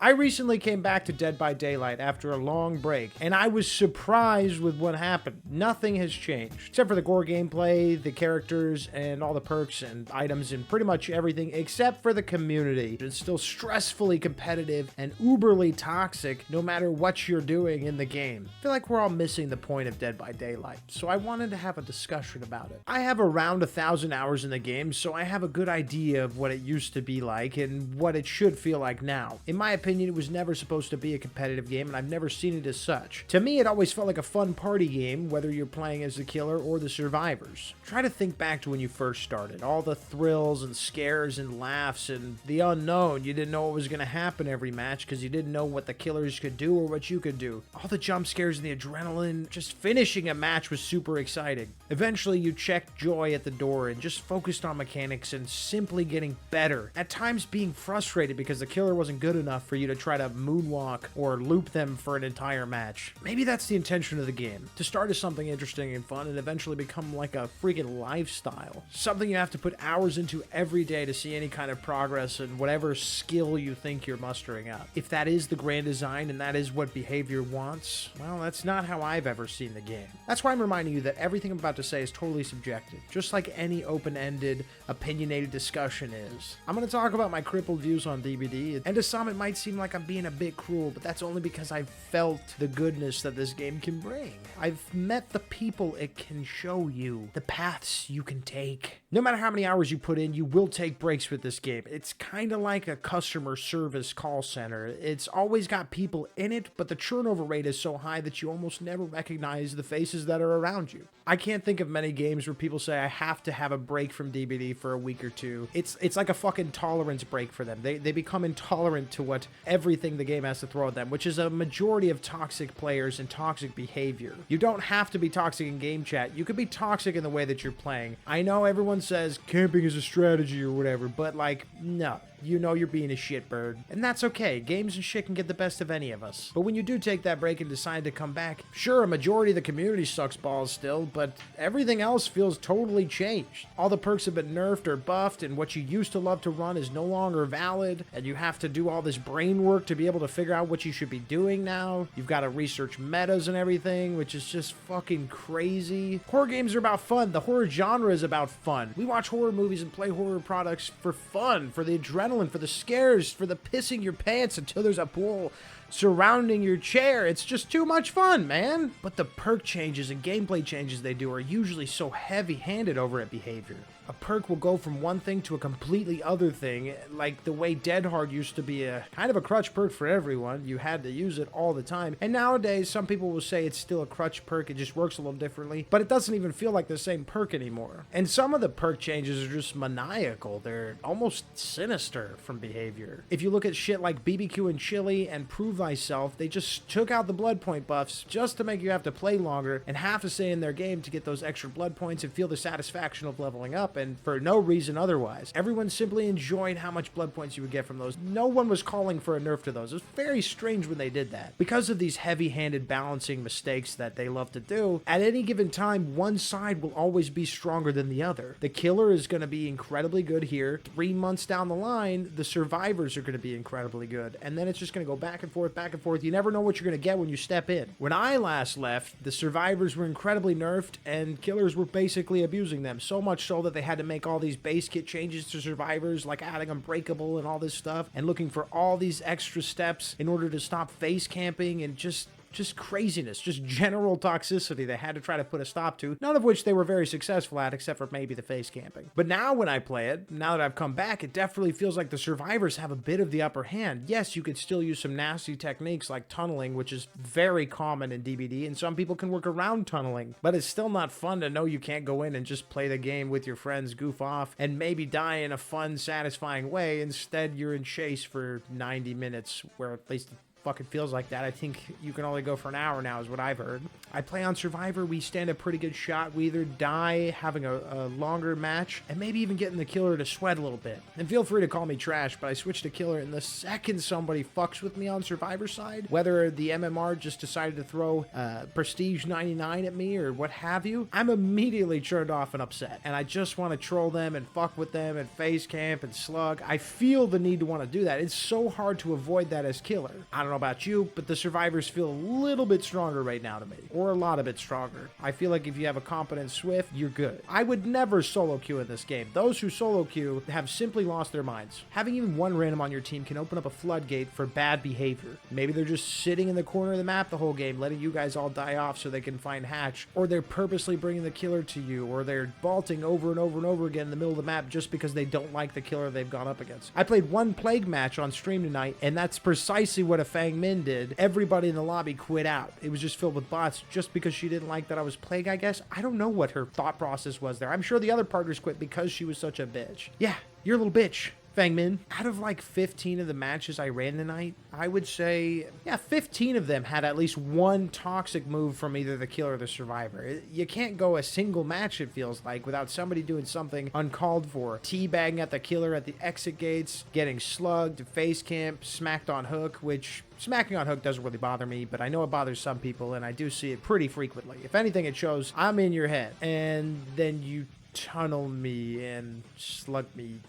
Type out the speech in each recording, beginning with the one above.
I recently came back to Dead by Daylight after a long break, and I was surprised with what happened. Nothing has changed, except for the gore gameplay, the characters, and all the perks and items, and pretty much everything except for the community. It's still stressfully competitive and uberly toxic no matter what you're doing in the game. I feel like we're all missing the point of Dead by Daylight, so I wanted to have a discussion about it. I have around 1,000 hours in the game, so I have a good idea of what it used to be like and what it should feel like now. In my opinion, it was never supposed to be a competitive game, and I've never seen it as such. To me, it always felt like a fun party game, whether you're playing as the killer or the survivors. Try to think back to when you first started. All the thrills and scares and laughs and the unknown. You didn't know what was going to happen every match because you didn't know what the killers could do or what you could do. All the jump scares and the adrenaline. Just finishing a match was super exciting. Eventually, you checked joy at the door and just focused on mechanics and simply getting better. At times being frustrated because the killer wasn't good enough for you to try to moonwalk or loop them for an entire match. Maybe that's the intention of the game, to start as something interesting and fun and eventually become like a freaking lifestyle. Something you have to put hours into every day to see any kind of progress and whatever skill you think you're mustering up. If that is the grand design and that is what behavior wants, well, that's not how I've ever seen the game. That's why I'm reminding you that everything I'm about to say is totally subjective, just like any open-ended, opinionated discussion is. I'm going to talk about my crippled views on DBD, and to some it might seem like I'm being a bit cruel, but that's only because I've felt the goodness that this game can bring. I've met the people it can show you, the paths you can take. No matter how many hours you put in, you will take breaks with this game. It's kind of like a customer service call center. It's always got people in it, but the turnover rate is so high that you almost never recognize the faces that are around you. I can't think of many games where people say I have to have a break from DBD for a week or two. It's like a fucking tolerance break for them. They become intolerant to what everything the game has to throw at them, which is a majority of toxic players and toxic behavior. You don't have to be toxic in game chat. You could be toxic in the way that you're playing. I know everyone says camping is a strategy or whatever, but like, no. You know you're being a shitbird. And that's okay. Games and shit can get the best of any of us. But when you do take that break and decide to come back, sure, a majority of the community sucks balls still, but everything else feels totally changed. All the perks have been nerfed or buffed, and what you used to love to run is no longer valid, and you have to do all this brain work to be able to figure out what you should be doing now. You've got to research metas and everything, which is just fucking crazy. Horror games are about fun. The horror genre is about fun. We watch horror movies and play horror products for fun, for the adrenaline, for the scares, for the pissing your pants until there's a pool surrounding your chair. It's just too much fun, man. But the perk changes and gameplay changes they do are usually so heavy-handed over at behavior. A perk will go from one thing to a completely other thing, like the way Dead Hard used to be a kind of a crutch perk for everyone. You had to use it all the time. And nowadays, some people will say it's still a crutch perk, it just works a little differently, but it doesn't even feel like the same perk anymore. And some of the perk changes are just maniacal. They're almost sinister from behavior. If you look at shit like BBQ and Chili and Prove Thyself, they just took out the blood point buffs just to make you have to play longer and have to stay in their game to get those extra blood points and feel the satisfaction of leveling up, and for no reason otherwise. Everyone simply enjoyed how much blood points you would get from those. No one was calling for a nerf to those. It was very strange when they did that. Because of these heavy-handed balancing mistakes that they love to do, at any given time, one side will always be stronger than the other. The killer is going to be incredibly good here. 3 months down the line, the survivors are going to be incredibly good. And then it's just going to go back and forth, back and forth. You never know what you're going to get when you step in. When I last left, the survivors were incredibly nerfed and killers were basically abusing them. So much so that they had to make all these base kit changes to survivors, like adding Unbreakable and all this stuff, and looking for all these extra steps in order to stop face camping and just craziness, just general toxicity they had to try to put a stop to, none of which they were very successful at, except for maybe the face camping. But now when I play it, now that I've come back, it definitely feels like the survivors have a bit of the upper hand. Yes, you could still use some nasty techniques like tunneling, which is very common in DBD, and some people can work around tunneling, but it's still not fun to know you can't go in and just play the game with your friends, goof off, and maybe die in a fun, satisfying way. Instead, you're in chase for 90 minutes, where at least fucking feels like that. I think you can only go for an hour now is what I've heard. I play on Survivor. We stand a pretty good shot. We either die having a longer match and maybe even getting the killer to sweat a little bit. And feel free to call me trash, but I switched to killer, and the second somebody fucks with me on Survivor side, whether the MMR just decided to throw Prestige 99 at me or what have you, I'm immediately turned off and upset. And I just want to troll them and fuck with them and face camp and slug. I feel the need to want to do that. It's so hard to avoid that as killer. I don't know about you, but the survivors feel a little bit stronger right now to me, or a lot of it stronger. I feel like if you have a competent Swift, you're good. I would never solo queue in this game. Those who solo queue have simply lost their minds. Having even one random on your team can open up a floodgate for bad behavior. Maybe they're just sitting in the corner of the map the whole game, letting you guys all die off so they can find hatch, or they're purposely bringing the killer to you, or they're vaulting over and over and over again in the middle of the map just because they don't like the killer they've gone up against. I played one plague match on stream tonight, and that's precisely what a Fang Min did. Everybody in the lobby quit out. It was just filled with bots just because she didn't like that I was plague, I guess. I don't know what her thought process was there. I'm sure the other partners quit because she was such a bitch. Yeah, you're a little bitch, Fang Min. Out of like 15 of the matches I ran tonight, I would say, yeah, 15 of them had at least one toxic move from either the killer or the survivor. You can't go a single match, it feels like, without somebody doing something uncalled for. Teabagging at the killer at the exit gates, getting slugged, face camp, smacked on hook, which smacking on hook doesn't really bother me, but I know it bothers some people, and I do see it pretty frequently. If anything, it shows I'm in your head, and then you tunnel me and slug me.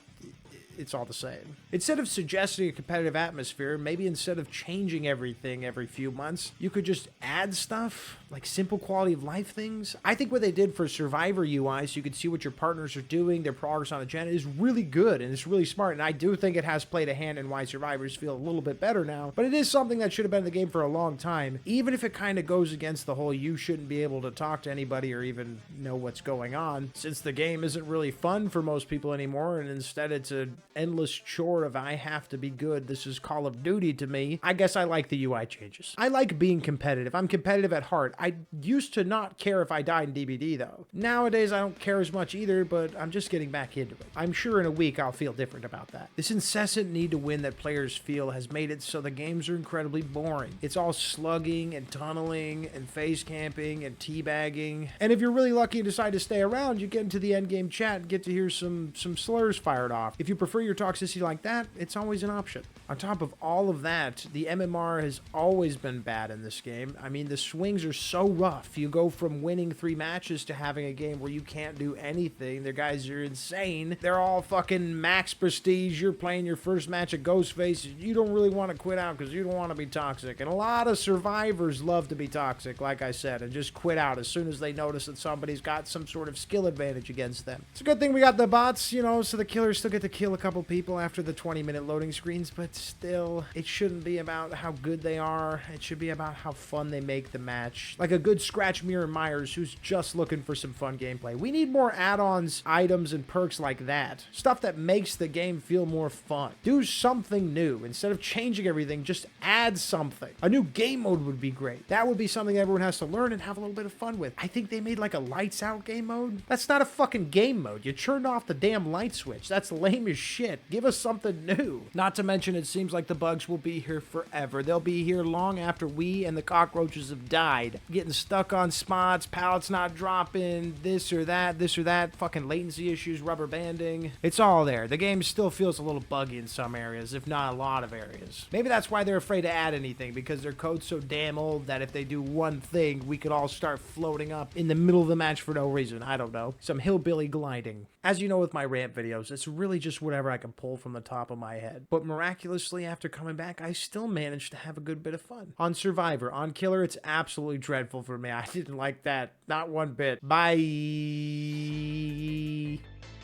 It's all the same. Instead of suggesting a competitive atmosphere, maybe instead of changing everything every few months, you could just add stuff, like simple quality of life things. I think what they did for Survivor UI, so you could see what your partners are doing, their progress on agenda, is really good, and it's really smart, and I do think it has played a hand in why Survivors feel a little bit better now, but it is something that should have been in the game for a long time, even if it kind of goes against the whole you shouldn't be able to talk to anybody or even know what's going on, since the game isn't really fun for most people anymore, and instead it's an endless chore of I have to be good, this is Call of Duty to me. I guess I like the UI changes. I like being competitive. I'm competitive at heart. I used to not care if I died in DBD though. Nowadays I don't care as much either, but I'm just getting back into it. I'm sure in a week I'll feel different about that. This incessant need to win that players feel has made it so the games are incredibly boring. It's all slugging and tunneling and face camping and teabagging. And if you're really lucky and decide to stay around, you get into the endgame chat and get to hear some slurs fired off. If you prefer your toxicity like that, it's always an option. On top of all of that, the MMR has always been bad in this game. I mean, the swings are so rough. You go from winning 3 matches to having a game where you can't do anything. The guys are insane. They're all fucking max prestige. You're playing your first match at Ghostface. You don't really want to quit out because you don't want to be toxic. And a lot of survivors love to be toxic, like I said, and just quit out as soon as they notice that somebody's got some sort of skill advantage against them. It's a good thing we got the bots, you know, so the killers still get to kill a couple people after the 20-minute loading screens, but still, it shouldn't be about how good they are. It should be about how fun they make the match. Like a good Scratch Mirror Myers who's just looking for some fun gameplay. We need more add-ons, items, and perks like that. Stuff that makes the game feel more fun. Do something new. Instead of changing everything, just add something. A new game mode would be great. That would be something everyone has to learn and have a little bit of fun with. I think they made like a lights out game mode. That's not a fucking game mode. You turned off the damn light switch. That's lame as shit. Give us something new. Not to mention, it seems like the bugs will be here forever. They'll be here long after we and the cockroaches have died. Getting stuck on spots, pallets not dropping, this or that, fucking latency issues, rubber banding. It's all there. The game still feels a little buggy in some areas, if not a lot of areas. Maybe that's why they're afraid to add anything, because their code's so damn old that if they do one thing, we could all start floating up in the middle of the match for no reason. I don't know. Some hillbilly gliding. As you know with my rant videos, it's really just whatever I can pull from the top of my head. But miraculously, after coming back, I still managed to have a good bit of fun. On Survivor, on Killer, it's absolutely dreadful for me. I didn't like that. Not one bit. Bye.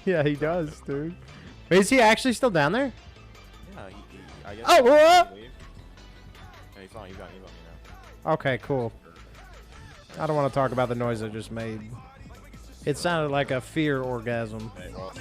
Yeah, he does, dude. Wait, is he actually still down there? Yeah, I guess. Oh, what? Yeah, he's on. You got me now. Okay, cool. I don't want to talk about the noise I just made. It sounded like a fear orgasm. Hey, well.